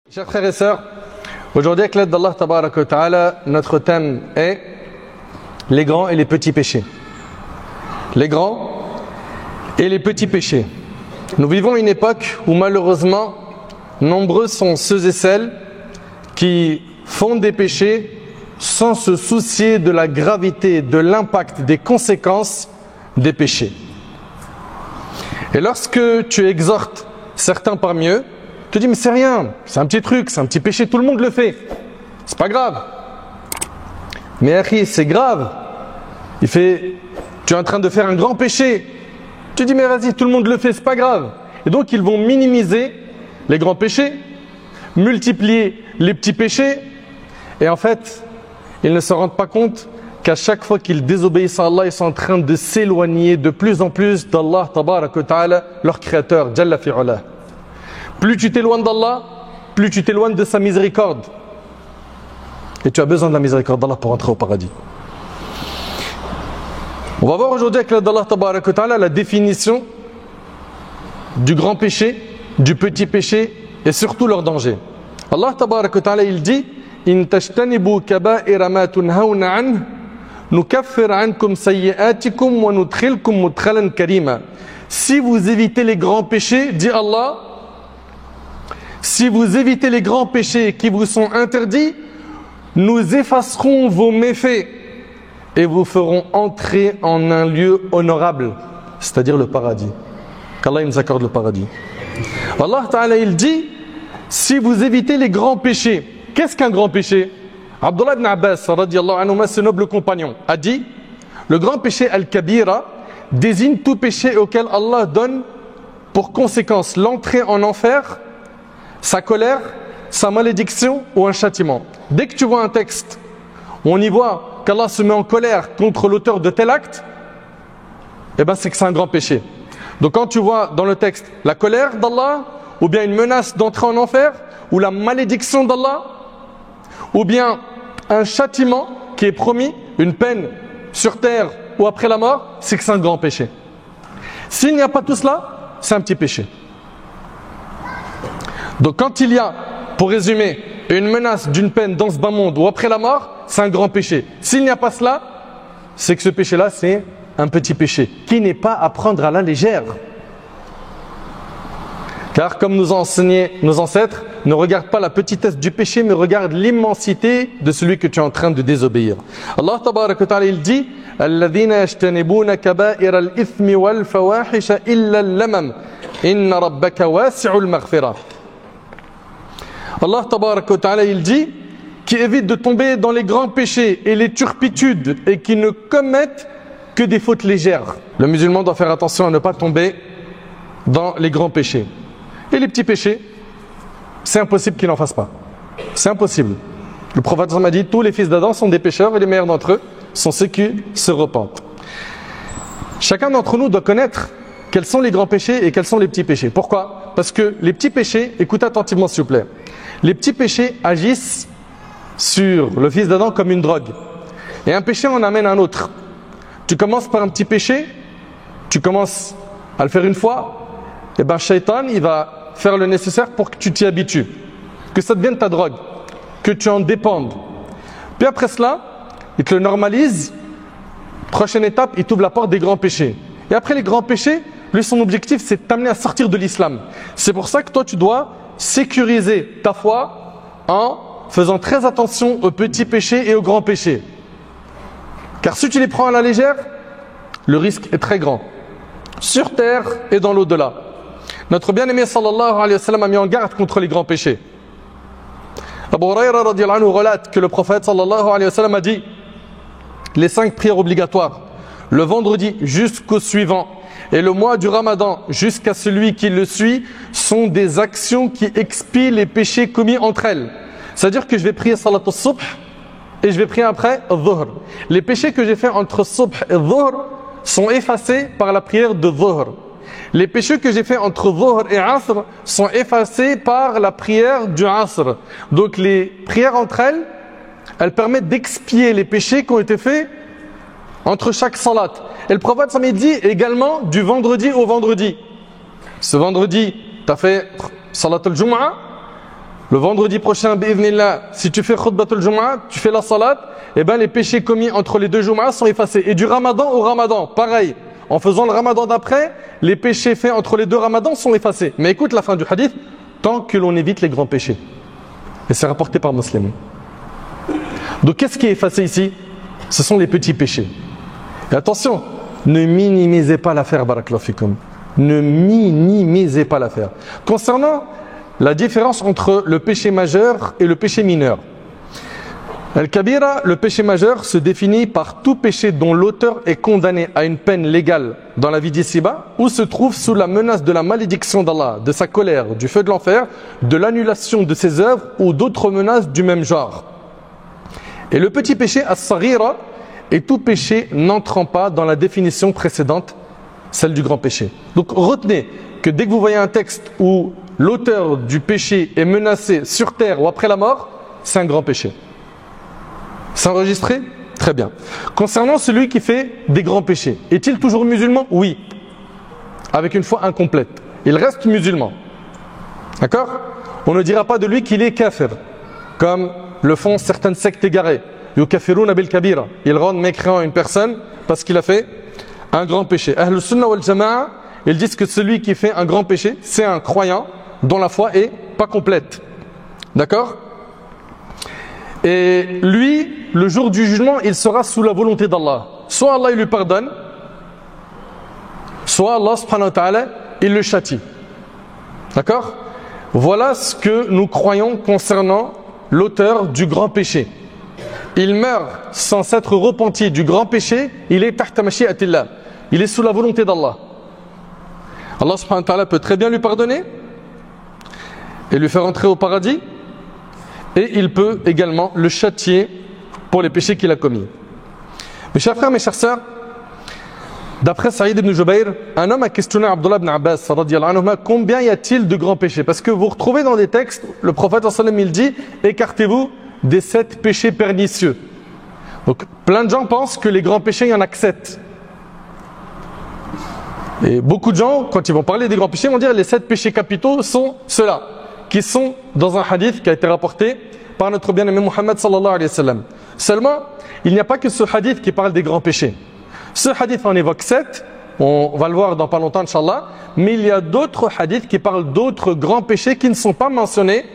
Chers frères et sœurs, aujourd'hui avec l'aide d'Allah Tabaraka wa Ta'ala, notre thème est les grands et les petits péchés. Les grands et les petits péchés. Nous vivons une époque où malheureusement, nombreux sont ceux et celles qui font des péchés sans se soucier de la gravité, de l'impact, des conséquences des péchés. Et lorsque tu exhortes certains parmi eux, tu dis mais c'est rien, c'est un petit truc, c'est un petit péché, tout le monde le fait, c'est pas grave. Mais Akhi, c'est grave. Tu es en train de faire un grand péché. Tu dis mais vas-y, tout le monde le fait, c'est pas grave. Et donc ils vont minimiser les grands péchés, multiplier les petits péchés, et en fait, ils ne se rendent pas compte qu'à chaque fois qu'ils désobéissent à Allah, ils sont en train de s'éloigner de plus en plus d'Allah Tabaraka wa Ta'ala, leur créateur, Jalla fi'ala. Plus tu t'éloignes d'Allah, plus tu t'éloignes de sa miséricorde. Et tu as besoin de la miséricorde d'Allah pour entrer au paradis. On va voir aujourd'hui avec l'aide d'Allah Tabaraka wa Ta'ala la définition du grand péché, du petit péché et surtout leur danger. Allah Tabaraka wa Ta'ala il dit In tajtanibu kaba'ira ma tunhawna anhu nukaffir ankum sayyi'atikum wa nudkhilkum mudkhalan karima. Si vous évitez les grands péchés, dit Allah, si vous évitez les grands péchés qui vous sont interdits, nous effacerons vos méfaits et vous ferons entrer en un lieu honorable, c'est-à-dire le paradis. Qu'Allah nous accorde le paradis. Allah Ta'ala il dit, si vous évitez les grands péchés, qu'est-ce qu'un grand péché? Abdullah ibn Abbas, radiyallahu anhu, ce noble compagnon, a dit, le grand péché al-kabira désigne tout péché auquel Allah donne pour conséquence l'entrée en enfer, sa colère, sa malédiction ou un châtiment. Dès que tu vois un texte où on y voit qu'Allah se met en colère contre l'auteur de tel acte, eh ben c'est que c'est un grand péché. Donc quand tu vois dans le texte la colère d'Allah, ou bien une menace d'entrer en enfer, ou la malédiction d'Allah, ou bien un châtiment qui est promis, une peine sur terre ou après la mort, c'est que c'est un grand péché. S'il n'y a pas tout cela, c'est un petit péché. Donc quand il y a, pour résumer, une menace d'une peine dans ce bas monde ou après la mort, c'est un grand péché. S'il n'y a pas cela, c'est que ce péché-là, c'est un petit péché, qui n'est pas à prendre à la légère. Car comme nous ont enseigné nos ancêtres, ne regarde pas la petitesse du péché, mais regarde l'immensité de celui que tu es en train de désobéir. Allah Tabaraka wa Ta'ala il dit الَّذِينَ يَجْتَنِبُونَ كَبَائِرَ الْإِثْمِ وَالْفَوَاحِشَ إِلَّا اللَّمَمَ إِنَّ رَبَّكَ وَاسِعُ الْمَغْفِرَةِ. Allah Tabaraka wa Ta'ala il dit qui évite de tomber dans les grands péchés et les turpitudes et qui ne commettent que des fautes légères. Le musulman doit faire attention à ne pas tomber dans les grands péchés. Et les petits péchés, c'est impossible qu'il n'en fasse pas. C'est impossible. Le prophète m'a dit tous les fils d'Adam sont des pécheurs et les meilleurs d'entre eux sont ceux qui se repentent. Chacun d'entre nous doit connaître quels sont les grands péchés et quels sont les petits péchés. Pourquoi? Parce que les petits péchés, écoutez attentivement s'il vous plaît, les petits péchés agissent sur le fils d'Adam comme une drogue. Et un péché en amène un autre. Tu commences par un petit péché, tu commences à le faire une fois, et bien Shaitan, il va faire le nécessaire pour que tu t'y habitues, que ça devienne ta drogue, que tu en dépendes. Puis après cela, il te le normalise. Prochaine étape, il t'ouvre la porte des grands péchés. Et après les grands péchés, lui son objectif c'est de t'amener à sortir de l'islam. C'est pour ça que toi tu dois sécuriser ta foi en faisant très attention aux petits péchés et aux grands péchés. Car si tu les prends à la légère, le risque est très grand. Sur terre et dans l'au-delà. Notre bien-aimé sallallahu alayhi wa sallam a mis en garde contre les grands péchés. Abu Hurayra radiyallahu anhu relate que le prophète sallallahu alayhi wa sallam a dit les 5 prières obligatoires, le vendredi jusqu'au suivant et le mois du Ramadan jusqu'à celui qui le suit sont des actions qui expient les péchés commis entre elles. C'est-à-dire que je vais prier salat al-subh et je vais prier après al-dhuhr. Les péchés que j'ai fait entre subh et dhuhr sont effacés par la prière de dhuhr. Les péchés que j'ai fait entre dhuhr et asr sont effacés par la prière du asr. Donc les prières entre elles, elles permettent d'expier les péchés qui ont été faits entre chaque salat. Et le prophète ça m'a dit également du vendredi au vendredi. Ce vendredi, tu as fait salat al-jum'a, Le vendredi prochain, bi'idhnillah, si tu fais khutbatul Jumu'ah, tu fais la salat, eh ben les péchés commis entre les deux Jumu'ahs sont effacés. Et du Ramadan au Ramadan, pareil. En faisant le Ramadan d'après, les péchés faits entre les deux Ramadans sont effacés. Mais écoute la fin du hadith, tant que l'on évite les grands péchés. Et c'est rapporté par Muslim. Donc qu'est-ce qui est effacé ici? Ce sont les petits péchés. Et attention, ne minimisez pas l'affaire, barakallahu fikum. Ne minimisez pas l'affaire. Concernant la différence entre le péché majeur et le péché mineur. Al-Kabira, le péché majeur, se définit par tout péché dont l'auteur est condamné à une peine légale dans la vie d'ici-bas ou se trouve sous la menace de la malédiction d'Allah, de sa colère, du feu de l'enfer, de l'annulation de ses œuvres ou d'autres menaces du même genre. Et le petit péché, as-saghira, est tout péché n'entrant pas dans la définition précédente, celle du grand péché. Donc retenez que dès que vous voyez un texte où l'auteur du péché est menacé sur terre ou après la mort, c'est un grand péché. C'est enregistré? Très bien. Concernant celui qui fait des grands péchés, est-il toujours musulman? Oui. Avec une foi incomplète. Il reste musulman. D'accord? On ne dira pas de lui qu'il est kafir, comme le font certaines sectes égarées. Yukafiruna bil kabira. Ils rendent mécréant une personne parce qu'il a fait un grand péché. Ahlus Sunnah wal Jama'a, ils disent que celui qui fait un grand péché, c'est un croyant dont la foi est pas complète. D'accord? Et lui, le jour du jugement, il sera sous la volonté d'Allah. Soit Allah il lui pardonne, soit Allah subhanahu wa ta'ala, il le châtie. D'accord? Voilà ce que nous croyons concernant l'auteur du grand péché. Il meurt sans s'être repenti du grand péché, il est tahta mashi'atillah. Il est sous la volonté d'Allah. Allah subhanahu wa ta'ala peut très bien lui pardonner et lui faire entrer au paradis. Et il peut également le châtier pour les péchés qu'il a commis. Mes chers frères, mes chères sœurs, d'après Saïd ibn Jubayr, un homme a questionné Abdullah ibn Abbas combien y a-t-il de grands péchés? Parce que vous retrouvez dans des textes, le prophète il dit écartez-vous des 7 péchés pernicieux. Donc plein de gens pensent que les grands péchés, il y en a que 7. Et beaucoup de gens, quand ils vont parler des grands péchés, vont dire les 7 péchés capitaux sont ceux-là, qui sont dans un hadith qui a été rapporté par notre bien-aimé Muhammad sallallahu alayhi wa sallam. Seulement, il n'y a pas que ce hadith qui parle des grands péchés. Ce hadith en évoque 7, on va le voir dans pas longtemps, Inch'Allah, mais il y a d'autres hadiths qui parlent d'autres grands péchés qui ne sont pas mentionnés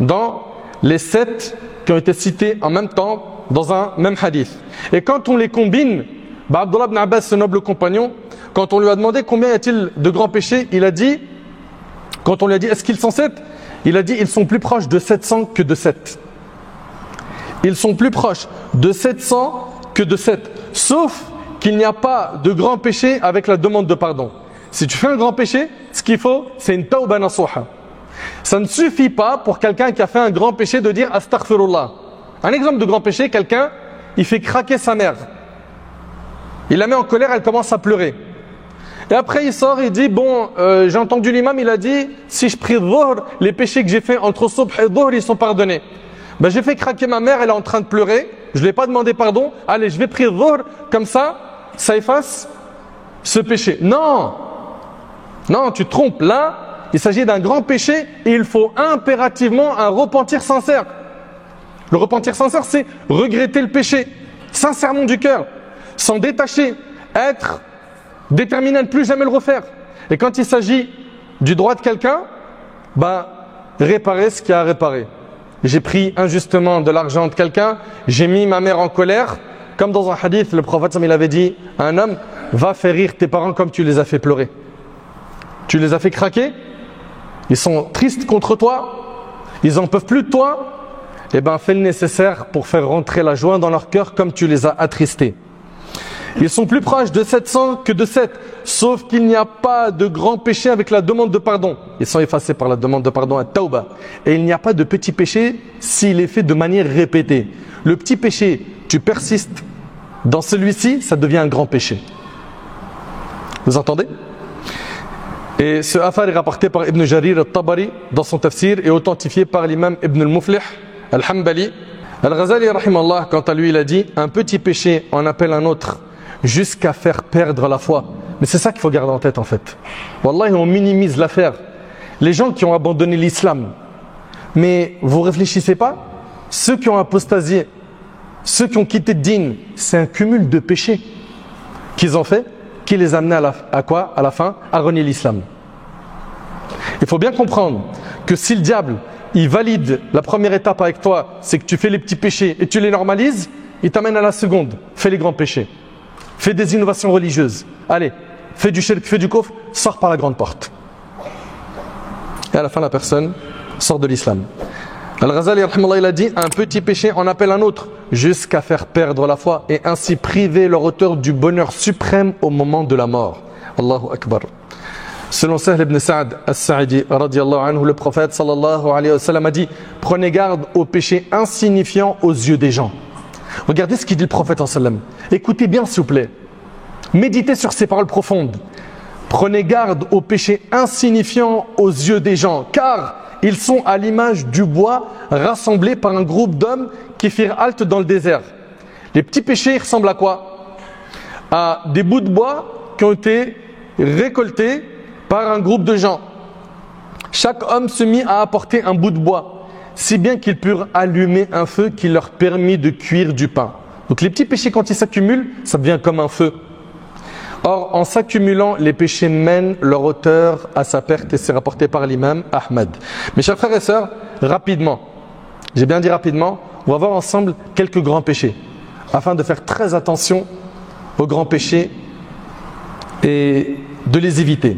dans les 7 qui ont été cités en même temps dans un même hadith. Et quand on les combine, Abdullah ibn Abbas, ce noble compagnon, quand on lui a demandé combien y a-t-il de grands péchés, il a dit, quand on lui a dit est-ce qu'ils sont 7, il a dit ils sont plus proches de 700 que de 7. Ils sont plus proches de 700 que de 7. Sauf qu'il n'y a pas de grand péché avec la demande de pardon. Si tu fais un grand péché, ce qu'il faut, c'est une tawba nasuha. Ça ne suffit pas pour quelqu'un qui a fait un grand péché de dire astaghfirullah. Un exemple de grand péché, quelqu'un, il fait craquer sa mère. Il la met en colère, elle commence à pleurer. Et après il sort et dit bon, j'ai entendu l'imam, il a dit si je prie dhuhr, les péchés que j'ai fait entre subh et dhuhr, ils sont pardonnés. Ben, j'ai fait craquer ma mère, elle est en train de pleurer, je ne lui ai pas demandé pardon, allez je vais prier dhuhr, comme ça efface ce péché. Non, non, tu te trompes. Là, il s'agit d'un grand péché et il faut impérativement un repentir sincère. Le repentir sincère, c'est regretter le péché, sincèrement du cœur, s'en détacher, être déterminé à ne plus jamais le refaire. Et quand il s'agit du droit de quelqu'un, réparer ce qu'il y a à réparer. J'ai pris injustement de l'argent de quelqu'un, j'ai mis ma mère en colère. Comme dans un hadith, le prophète il avait dit à un homme, va faire rire tes parents comme tu les as fait pleurer. Tu les as fait craquer, ils sont tristes contre toi, ils n'en peuvent plus de toi, et fais le nécessaire pour faire rentrer la joie dans leur cœur comme tu les as attristés. Ils sont plus proches de 700 que de 7, sauf qu'il n'y a pas de grand péché avec la demande de pardon. Ils sont effacés par la demande de pardon à tauba. Et il n'y a pas de petit péché s'il est fait de manière répétée. Le petit péché, tu persistes dans celui-ci, ça devient un grand péché. Vous entendez? Et ce affaire est rapporté par Ibn Jarir al-Tabari dans son tafsir et authentifié par l'imam Ibn al-Muflih al-Hanbali. Al-Ghazali, rahimallah, quant à lui, il a dit un petit péché en appelle un autre jusqu'à faire perdre la foi. Mais c'est ça qu'il faut garder en tête en fait. Wallahi, on minimise l'affaire. Les gens qui ont abandonné l'islam, Mais vous réfléchissez pas? Ceux qui ont apostasié, ceux qui ont quitté Din, c'est un cumul de péchés qu'ils ont fait, qui les a amenés à quoi? À la fin, à renier l'islam. Il faut bien comprendre que si le diable, il valide la première étape avec toi, c'est que tu fais les petits péchés et tu les normalises, il t'amène à la seconde, fais les grands péchés. Fais des innovations religieuses. Allez, fais du shirk, fais du kufr, sors par la grande porte. Et à la fin, la personne sort de l'islam. Al-Ghazali, il a dit, un petit péché en appelle un autre, jusqu'à faire perdre la foi et ainsi priver leur auteur du bonheur suprême au moment de la mort. Allahu Akbar. Selon Sahl ibn Sa'd as-Sa'idi, radiyallahu anhu, le prophète sallallahu alayhi wa sallam a dit, prenez garde aux péchés insignifiants aux yeux des gens. Regardez ce qu'il dit le prophète sallallahu alayhi wa sallam. Écoutez bien s'il vous plaît. Méditez sur ces paroles profondes. Prenez garde aux péchés insignifiants aux yeux des gens, car ils sont à l'image du bois rassemblé par un groupe d'hommes qui firent halte dans le désert. Les petits péchés ressemblent à quoi? À des bouts de bois qui ont été récoltés par un groupe de gens. Chaque homme se mit à apporter un bout de bois, si bien qu'ils purent allumer un feu qui leur permit de cuire du pain. Donc les petits péchés, quand ils s'accumulent, ça devient comme un feu. Or, en s'accumulant, les péchés mènent leur auteur à sa perte, et c'est rapporté par l'imam Ahmad. Mes chers frères et sœurs, rapidement, j'ai bien dit rapidement, on va voir ensemble quelques grands péchés, afin de faire très attention aux grands péchés et de les éviter.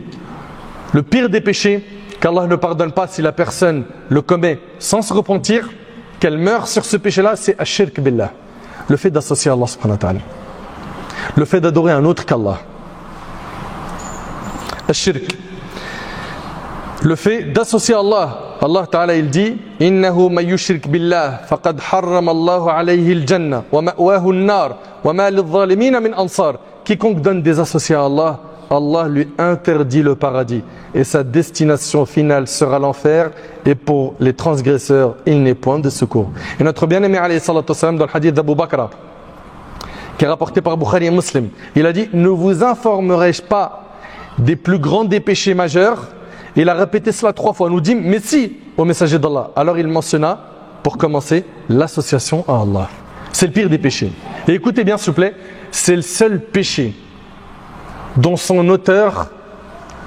Le pire des péchés qu'Allah ne pardonne pas si la personne le commet sans se repentir, qu'elle meurt sur ce péché-là, c'est ash-shirk billah, le fait d'associer Allah subhanahu wa ta'ala, le fait d'adorer un autre qu'Allah. Ash-shirk, le fait d'associer Allah. Allah Ta'ala il dit innahu may yushrik billah faqad harrama Allahu alayhi al-jannah wa ma'wahu an-nar wa ma lidh-dhalimin min ansar. Quiconque donne des associés à Allah, Allah lui interdit le paradis et sa destination finale sera l'enfer, et pour les transgresseurs il n'est point de secours. Et notre bien-aimé alayhi salatu wassalam, dans le hadith d'Abu Bakr qui est rapporté par Bukhari et Muslim, il a dit, ne vous informerai-je pas des plus grands des péchés majeurs? Il a répété cela 3 fois. On nous dit, mais si, au messager d'Allah. Alors il mentionna, pour commencer, l'association à Allah. C'est le pire des péchés. Et écoutez bien s'il vous plaît, c'est le seul péché dont son auteur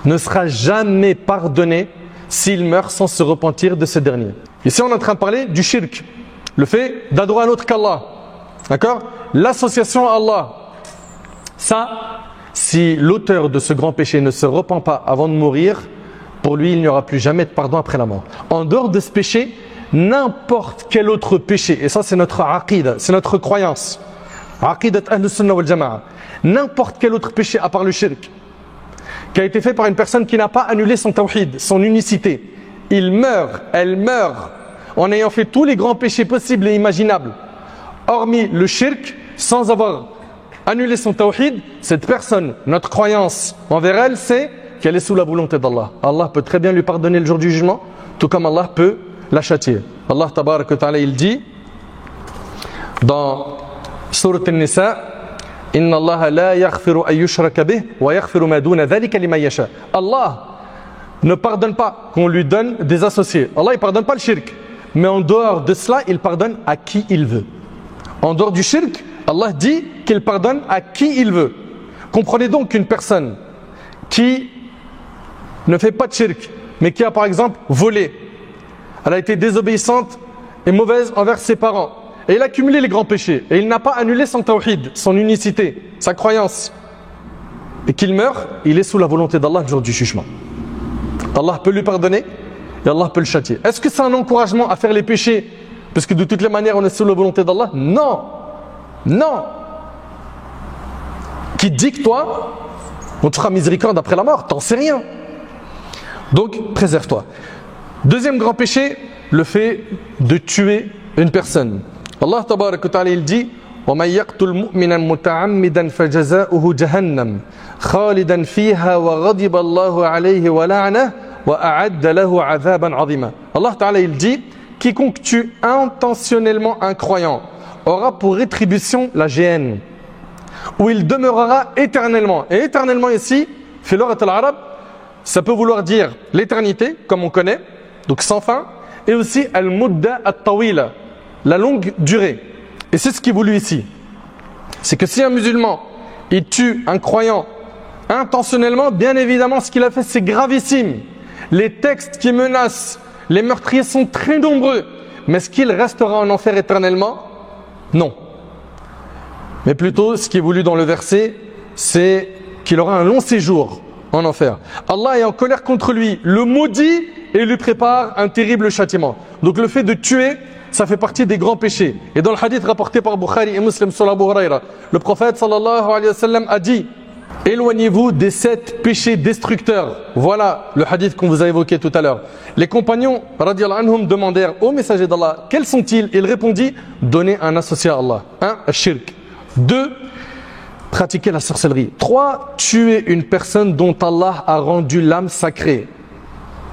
ne sera jamais pardonné s'il meurt sans se repentir de ce dernier. Ici on est en train de parler du shirk, le fait d'adorer un autre qu'Allah. D'accord? L'association à Allah. Ça, si l'auteur de ce grand péché ne se repent pas avant de mourir, pour lui, il n'y aura plus jamais de pardon après la mort. En dehors de ce péché, n'importe quel autre péché, et ça c'est notre aqida, c'est notre croyance, aqidat ahl sunnah wal jama'a, n'importe quel autre péché à part le shirk, qui a été fait par une personne qui n'a pas annulé son tawhid, son unicité, il meurt, elle meurt, en ayant fait tous les grands péchés possibles et imaginables, hormis le shirk, sans avoir annulé son tawhid, cette personne, notre croyance envers elle, c'est qu'elle est sous la volonté d'Allah. Allah peut très bien lui pardonner le jour du jugement, tout comme Allah peut la châtier. Allah tabarak wa ta'ala, il dit dans Surat An-Nisa, Inna Allah la yaghfiru an yushraka bih wa yaghfiru ma duna dhalika liman yasha. Allah ne pardonne pas qu'on lui donne des associés. Allah il pardonne pas le shirk, mais en dehors de cela, il pardonne à qui il veut. En dehors du shirk, Allah dit qu'il pardonne à qui il veut. Comprenez donc qu'une personne qui ne fait pas de shirk, mais qui a par exemple volé, elle a été désobéissante et mauvaise envers ses parents, et il a cumulé les grands péchés, et il n'a pas annulé son tawhid, son unicité, sa croyance, et qu'il meurt, il est sous la volonté d'Allah le jour du jugement. Allah peut lui pardonner et Allah peut le châtier. Est-ce que c'est un encouragement à faire les péchés parce que de toutes les manières on est sous la volonté d'Allah? Non, non. Qui dit que toi on te fera miséricorde après la mort? T'en sais rien. Donc préserve-toi. Deuxième grand péché, le fait de tuer une personne. Allah tabarak wa ta'ala il dit وَمَنْ يَقْتُلْ مُؤْمِنًا مُتَعَمِّدًا فَجَزَاؤُهُ جَهَنَّمْ خَالِدًا فِيهَا وَغَضِبَ اللَّهُ عَلَيْهِ وَلَعْنَهُ وَأَعَدَّ لَهُ عَذَابًا عَظِيمًا. Allah ta'ala il dit, quiconque tue intentionnellement un croyant aura pour rétribution la géhenne, où il demeurera éternellement. Et éternellement ici, filorat al-arab, ça peut vouloir dire l'éternité, comme on connaît, donc sans fin, et aussi al-mudda at-tawila, la longue durée. Et c'est ce qui est voulu ici. C'est que si un musulman, il tue un croyant intentionnellement, bien évidemment, ce qu'il a fait, c'est gravissime. Les textes qui menacent les meurtriers sont très nombreux. Mais est-ce qu'il restera en enfer éternellement? Non. Mais plutôt, ce qui est voulu dans le verset, c'est qu'il aura un long séjour en enfer. Allah est en colère contre lui, le maudit et lui prépare un terrible châtiment. Donc le fait de tuer, ça fait partie des grands péchés. Et dans le hadith rapporté par Bukhari et Muslim sur Abu Huraira, le prophète sallallahu alayhi wa sallam a dit: éloignez-vous des 7 péchés destructeurs. Voilà le hadith qu'on vous a évoqué tout à l'heure. Les compagnons radiyallahu anhum demandèrent au messager d'Allah: quels sont-ils? Il répondit: donner un associé à Allah. 1. Shirk. 2. Pratiquer la sorcellerie. 3. Tuer une personne dont Allah a rendu l'âme sacrée,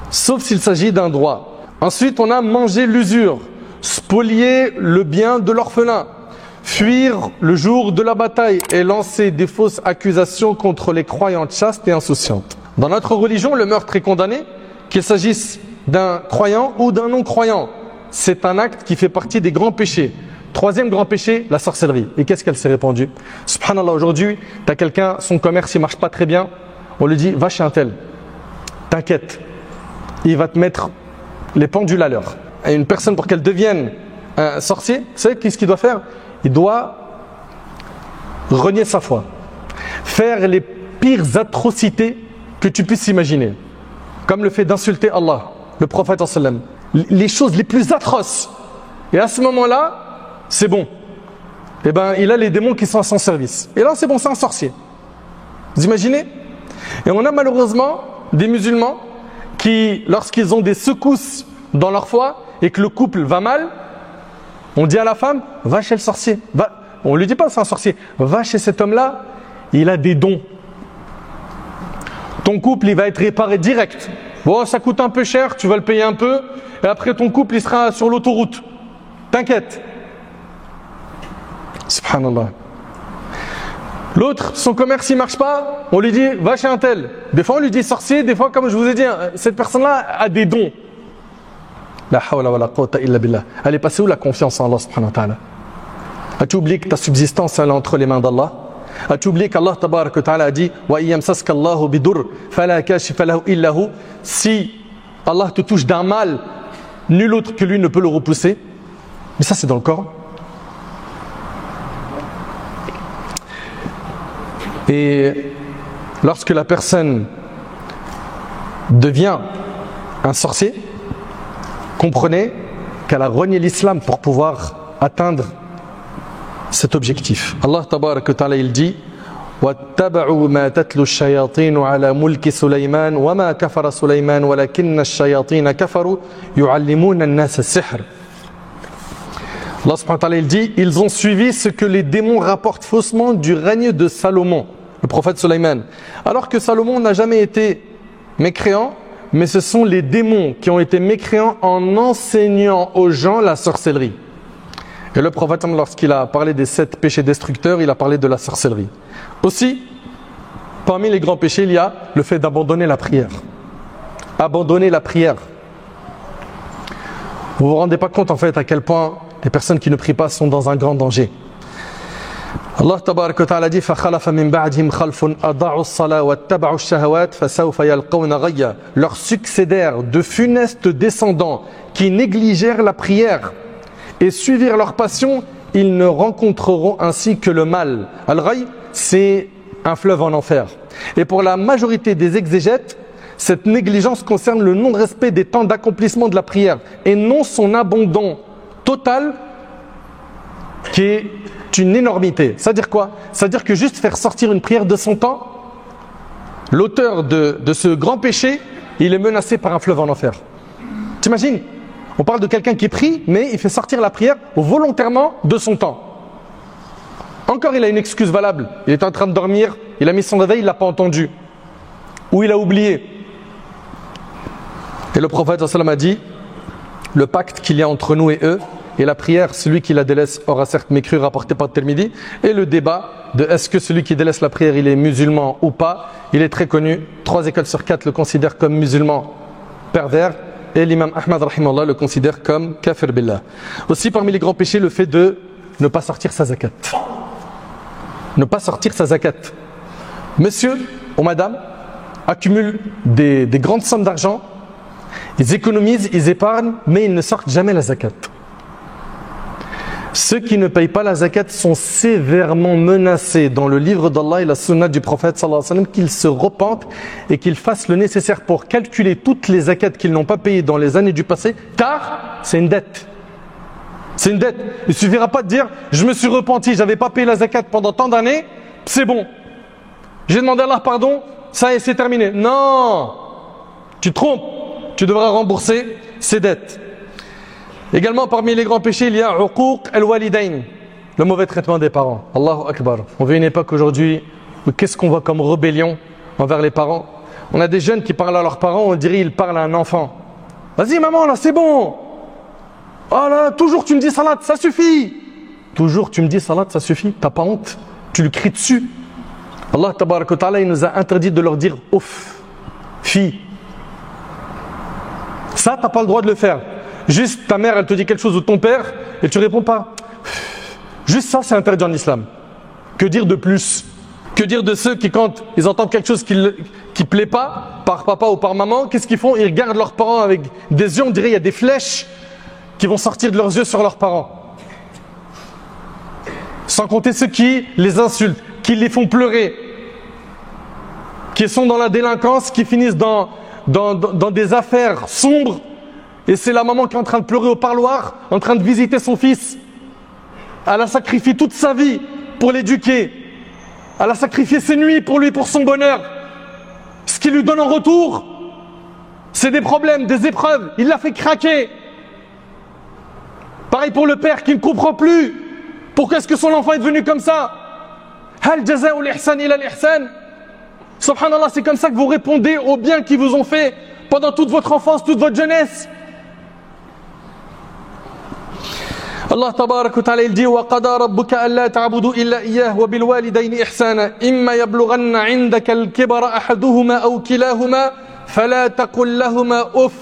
sauf s'il s'agit d'un droit. Ensuite, on a mangé l'usure, spolier le bien de l'orphelin, fuir le jour de la bataille et lancer des fausses accusations contre les croyantes chastes et insouciantes. Dans notre religion, le meurtre est condamné, qu'il s'agisse d'un croyant ou d'un non-croyant. C'est un acte qui fait partie des grands péchés. 3e grand péché, la sorcellerie. Et qu'est-ce qu'elle s'est répandue? Subhanallah, aujourd'hui, tu as quelqu'un, son commerce, il marche pas très bien. On lui dit: va chez un tel. T'inquiète, il va te mettre les pendules à l'heure. Et une personne, pour qu'elle devienne un sorcier, vous savez qu'est-ce qu'il doit faire? Il doit renier sa foi, faire les pires atrocités que tu puisses imaginer, comme le fait d'insulter Allah, le prophète sallam, les choses les plus atroces. Et à ce moment-là, c'est bon. Eh ben, il a les démons qui sont à son service. Et là, c'est bon, c'est un sorcier. Vous imaginez? Et on a malheureusement des musulmans qui, lorsqu'ils ont des secousses dans leur foi et que le couple va mal, on dit à la femme: va chez le sorcier. Va. On ne lui dit pas c'est un sorcier. Va chez cet homme-là, il a des dons. Ton couple, il va être réparé direct. Bon, ça coûte un peu cher, tu vas le payer un peu, et après ton couple, il sera sur l'autoroute. T'inquiète. Subhanallah. L'autre, son commerce, il ne marche pas, on lui dit: va chez un tel. Des fois, on lui dit sorcier, des fois, comme je vous ai dit, cette personne-là a des dons. La hawla wa la quwwata illa billah. Elle est passée où la confiance en Allah subhanahu wa ta'ala? As-tu oublié que ta subsistance elle est entre les mains d'Allah? As-tu oublié qu'Allah tabarak wa ta'ala a dit: wa yamsaska Allahu bidur fala kashifa lahu illa hu? Si Allah te touche d'un mal, nul autre que lui ne peut le repousser. Mais ça, c'est dans le Coran. Et lorsque la personne devient un sorcier, comprenez qu'elle a renié l'islam pour pouvoir atteindre cet objectif. Allah tabarak wa ta'ala, il dit: وَاتَّبَعُوا مَا تَتْلُو الشَّيَاطِينُ عَلَى مُلْكِ سُلَيْمَانَ وَمَا كَفَرَ سُلَيْمَانُ وَلَكِنَّ الشَّيَاطِينَ كَفَرُوا يُعَلِّمُونَ النَّاسَ السِّحْرَ. Allah subhanahu wa ta'ala, il dit: ils ont suivi ce que les démons rapportent faussement du règne de Salomon, le prophète Sulayman. Alors que Salomon n'a jamais été mécréant, mais ce sont les démons qui ont été mécréants en enseignant aux gens la sorcellerie. Et le prophète, lorsqu'il a parlé des 7 péchés destructeurs, il a parlé de la sorcellerie. Aussi, parmi les grands péchés, il y a le fait d'abandonner la prière. Abandonner la prière. Vous ne vous rendez pas compte en fait à quel point les personnes qui ne prient pas sont dans un grand danger. Allah tabarak wa ta'ala dit: فَخَلَفَ مِنْ بَعْدِهِمْ خَلْفٌ أَضَاعُوا الصَّلَاةَ وَاتَّبَعُوا الشَّهَوَاتِ فَسَوْفَ يَلْقَوْنَ غَيًّا. Leur succédèrent de funestes descendants qui négligèrent la prière et suivirent leur passion, ils ne rencontreront ainsi que le mal. Al-Ghayy, c'est un fleuve en enfer. Et pour la majorité des exégètes, cette négligence concerne le non-respect des temps d'accomplissement de la prière et non son abandon total qui est une énormité. C'est-à-dire quoi? C'est-à-dire que juste faire sortir une prière de son temps, l'auteur de ce grand péché, il est menacé par un fleuve en enfer. T'imagines? On parle de quelqu'un qui prie, mais il fait sortir la prière volontairement de son temps. Encore, il a une excuse valable. Il est en train de dormir, il a mis son réveil, il ne l'a pas entendu. Ou il a oublié. Et le prophète sallallahu alayhi wa sallam a dit: le pacte qu'il y a entre nous et eux, et la prière, celui qui la délaisse aura certes mécru, rapporté par Tirmidhi. Et le débat de est-ce que celui qui délaisse la prière, il est musulman ou pas, il est très connu. 3 écoles sur 4 le considèrent comme musulman pervers, et l'imam Ahmad rahimahullah le considère comme kafir billah. Aussi parmi les grands péchés, le fait de ne pas sortir sa zakat. Ne pas sortir sa zakat. Monsieur ou madame accumulent des grandes sommes d'argent, ils économisent, ils épargnent, mais ils ne sortent jamais la zakat. Ceux qui ne payent pas la zakat sont sévèrement menacés dans le livre d'Allah et la sunna du prophète sallallahu alayhi wa sallam qu'ils se repentent et qu'ils fassent le nécessaire pour calculer toutes les zakats qu'ils n'ont pas payées dans les années du passé, car c'est une dette. C'est une dette. Il ne suffira pas de dire « je me suis repenti, je n'avais pas payé la zakat pendant tant d'années, c'est bon. J'ai demandé à Allah pardon, ça y est, c'est terminé. » Non, tu te trompes, tu devras rembourser ces dettes. Également parmi les grands péchés, il y a uquq al-walidayn, le mauvais traitement des parents. Allahu Akbar. On vit une époque aujourd'hui où qu'est-ce qu'on voit comme rébellion envers les parents? On a des jeunes qui parlent à leurs parents, on dirait qu'ils parlent à un enfant. Vas-y maman, là c'est bon. Oh là, toujours tu me dis salat, ça suffit. Toujours tu me dis salat, ça suffit. T'as pas honte? Tu lui cries dessus. Allah tabarak wa ta'ala, il nous a interdit de leur dire ouf, fille. Ça, t'as pas le droit de le faire. Juste ta mère elle te dit quelque chose ou ton père et tu réponds pas. Juste ça c'est interdit en islam. Que dire de plus? Que dire de ceux qui quand ils entendent quelque chose qui plaît pas par papa ou par maman, qu'est-ce qu'ils font? Ils regardent leurs parents avec des yeux, on dirait il y a des flèches qui vont sortir de leurs yeux sur leurs parents. Sans compter ceux qui les insultent, qui les font pleurer, qui sont dans la délinquance, qui finissent dans des affaires sombres. Et c'est la maman qui est en train de pleurer au parloir, en train de visiter son fils. Elle a sacrifié toute sa vie pour l'éduquer. Elle a sacrifié ses nuits pour lui, pour son bonheur. Ce qu'il lui donne en retour, c'est des problèmes, des épreuves. Il l'a fait craquer. Pareil pour le père qui ne comprend plus. Pourquoi est-ce que son enfant est devenu comme ça? Hal jaza'u l'ihsan ila l'ihsan. Subhanallah, c'est comme ça que vous répondez au bien qu'ils vous ont fait pendant toute votre enfance, toute votre jeunesse. Allah tabarak wa ta'ala il dit wa qada rabbuka alla ta'budu illa iyyah wa bil walidayni ihsana imma yablughanna 'indaka al-kibara ahaduhuma aw kilahuma fala taqul lahumā uff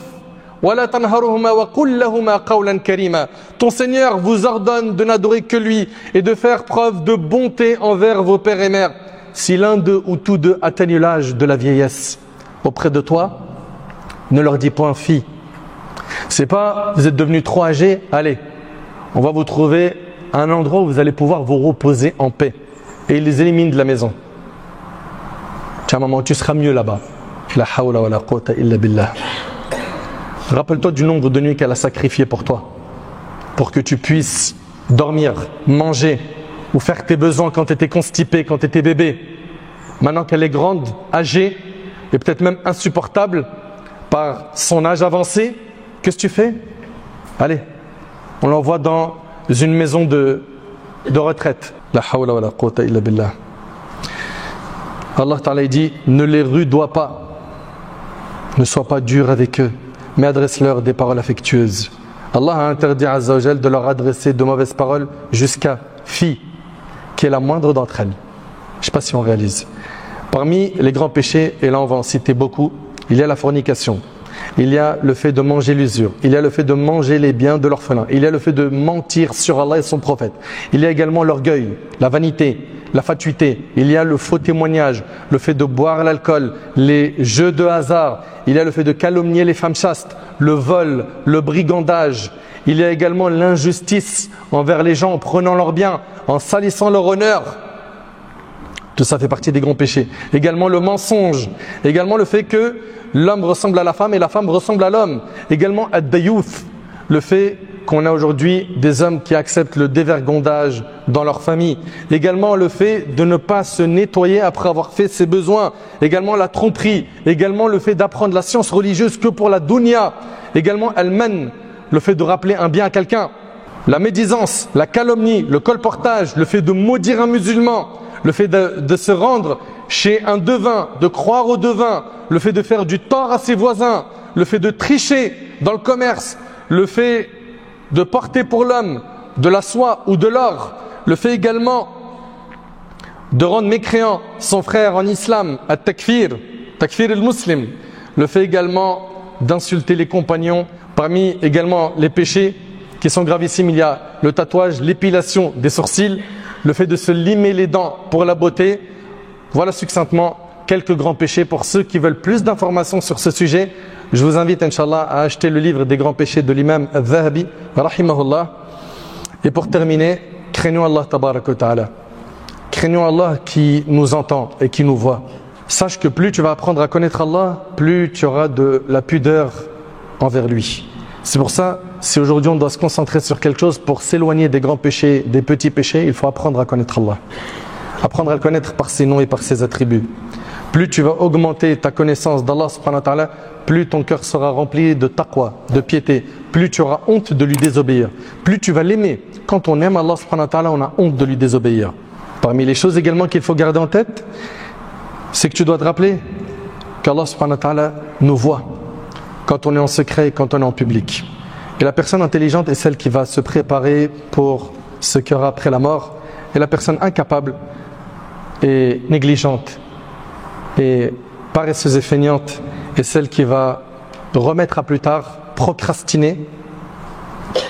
wa la tanharhumā wa qul lahumā qawlan karīmā. Ton Seigneur vous ordonne de n'adorer que lui et de faire preuve de bonté envers vos pères et mères. Si l'un d'eux ou tous deux atteignent l'âge de la vieillesse auprès de toi, ne leur dis point fille. C'est pas vous êtes devenus trop âgés, allez. On va vous trouver un endroit où vous allez pouvoir vous reposer en paix. Et il les élimine de la maison. Tiens maman, tu seras mieux là-bas. La hawla wa la quwwata illa billah. Rappelle-toi du nombre de nuits qu'elle a sacrifié pour toi. Pour que tu puisses dormir, manger ou faire tes besoins quand tu étais constipé, quand tu étais bébé. Maintenant qu'elle est grande, âgée et peut-être même insupportable par son âge avancé, qu'est-ce que tu fais? Allez. On l'envoie dans une maison de retraite. La hawla wa la quwwata illa billah. Allah Ta'ala dit, ne les rudoie pas, ne sois pas dur avec eux, mais adresse-leur des paroles affectueuses. Allah a interdit Azza wa Jal de leur adresser de mauvaises paroles jusqu'à fille, qui est la moindre d'entre elles. Je ne sais pas si on réalise. Parmi les grands péchés, et là on va en citer beaucoup, il y a la fornication. Il y a le fait de manger l'usure. Il y a le fait de manger les biens de l'orphelin. Il y a le fait de mentir sur Allah et son prophète. Il y a également l'orgueil, la vanité, la fatuité. Il y a le faux témoignage, le fait de boire l'alcool, les jeux de hasard. Il y a le fait de calomnier les femmes chastes, le vol, le brigandage. Il y a également l'injustice envers les gens en prenant leurs biens, en salissant leur honneur. Tout ça fait partie des grands péchés. Également le mensonge. Également le fait que l'homme ressemble à la femme et la femme ressemble à l'homme. Également ad-dayouth, le fait qu'on a aujourd'hui des hommes qui acceptent le dévergondage dans leur famille. Également le fait de ne pas se nettoyer après avoir fait ses besoins. Également la tromperie. Également le fait d'apprendre la science religieuse que pour la dunya. Également al-man, le fait de rappeler un bien à quelqu'un. La médisance, la calomnie, le colportage, le fait de maudire un musulman. Le fait de se rendre chez un devin, de croire au devin, le fait de faire du tort à ses voisins, le fait de tricher dans le commerce, le fait de porter pour l'homme de la soie ou de l'or, le fait également de rendre mécréant son frère en islam, at-takfir, takfir al-muslim, le fait également d'insulter les compagnons. Parmi également les péchés qui sont gravissimes, il y a le tatouage, l'épilation des sourcils, le fait de se limer les dents pour la beauté. Voilà succinctement quelques grands péchés. Pour ceux qui veulent plus d'informations sur ce sujet, je vous invite, Inch'Allah, à acheter le livre des grands péchés de l'imam Al-Dhahabi, rahimahullah. Et pour terminer, craignons Allah tabaraka wa ta'ala. Craignons Allah qui nous entend et qui nous voit. Sache que plus tu vas apprendre à connaître Allah, plus tu auras de la pudeur envers lui. C'est pour ça, si aujourd'hui on doit se concentrer sur quelque chose pour s'éloigner des grands péchés, des petits péchés, il faut apprendre à connaître Allah. Apprendre à le connaître par ses noms et par ses attributs. Plus tu vas augmenter ta connaissance d'Allah subhanahu wa ta'ala, plus ton cœur sera rempli de taqwa, de piété. Plus tu auras honte de lui désobéir. Plus tu vas l'aimer. Quand on aime Allah subhanahu wa ta'ala, on a honte de lui désobéir. Parmi les choses également qu'il faut garder en tête, c'est que tu dois te rappeler qu'Allah subhanahu wa ta'ala nous voit quand on est en secret et quand on est en public. Et la personne intelligente est celle qui va se préparer pour ce qu'il y aura après la mort. Et la personne incapable et négligente et paresseuse et feignante est celle qui va remettre à plus tard, procrastiner,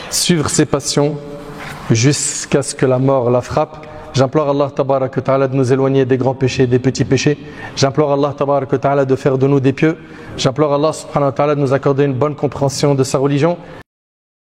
suivre ses passions jusqu'à ce que la mort la frappe. J'implore Allah tabaraka wa ta'ala de nous éloigner des grands péchés, des petits péchés. J'implore Allah tabaraka wa ta'ala de faire de nous des pieux. J'implore Allah subhanahu wa ta'ala de nous accorder une bonne compréhension de sa religion.